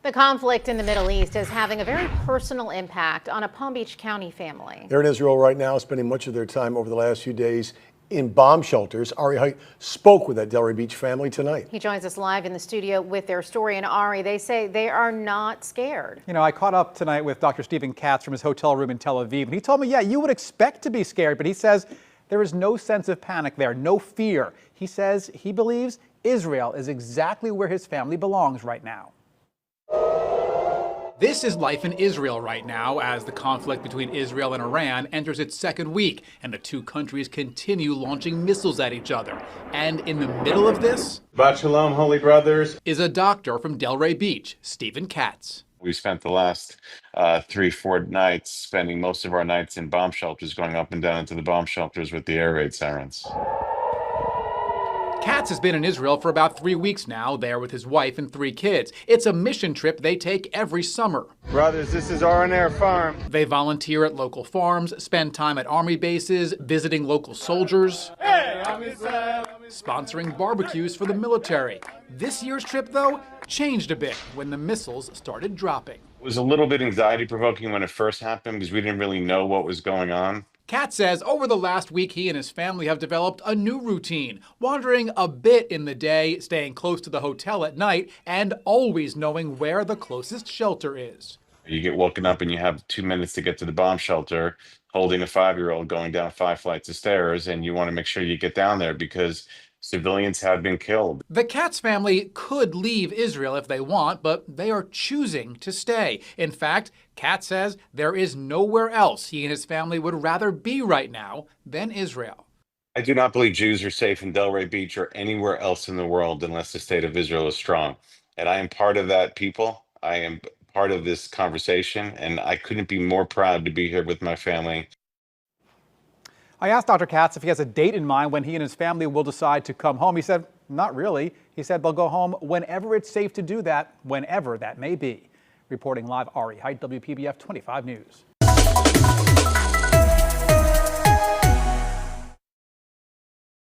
The conflict in the Middle East is having a very personal impact on a Palm Beach County family. They're in Israel right now, spending much of their time over the last few days in bomb shelters. Ari Height spoke with that Delray Beach family tonight. He joins us live in the studio with their story. And Ari, they say they are not scared. You know, I caught up tonight with Dr. Stephen Katz from his hotel room in Tel Aviv, and he told me, yeah, you would expect to be scared, but he says there is no sense of panic there, no fear. He says he believes Israel is exactly where his family belongs right now. This is life in Israel right now as the conflict between Israel and Iran enters its second week and the two countries continue launching missiles at each other. And in the middle of this, Shabbat Shalom, holy brothers, is a doctor from Delray Beach, Stephen Katz. We spent the last 3-4 nights spending most of our nights in bomb shelters, going up and down into the bomb shelters with the air raid sirens. Katz has been in Israel for about 3 weeks now, there with his wife and 3 kids. It's a mission trip they take every summer. Brothers, this is R&R Farm. They volunteer at local farms, spend time at army bases, visiting local soldiers, sponsoring barbecues for the military. This year's trip, though, changed a bit when the missiles started dropping. It was a little bit anxiety-provoking when it first happened because we didn't really know what was going on. Katz says over the last week, he and his family have developed a new routine, wandering a bit in the day, staying close to the hotel at night, and always knowing where the closest shelter is. You get woken up and you have 2 minutes to get to the bomb shelter, holding a 5-year-old going down 5 flights of stairs, and you want to make sure you get down there because civilians have been killed. The Katz family could leave Israel if they want, but they are choosing to stay. In fact, Katz says there is nowhere else he and his family would rather be right now than Israel. I do not believe Jews are safe in Delray Beach or anywhere else in the world unless the state of Israel is strong. And I am part of that people. I am part of this conversation, and I couldn't be more proud to be here with my family. I asked Dr. Katz if he has a date in mind when he and his family will decide to come home. He said, not really. He said they'll go home whenever it's safe to do that, whenever that may be. Reporting live, Ari Height, WPBF 25 News.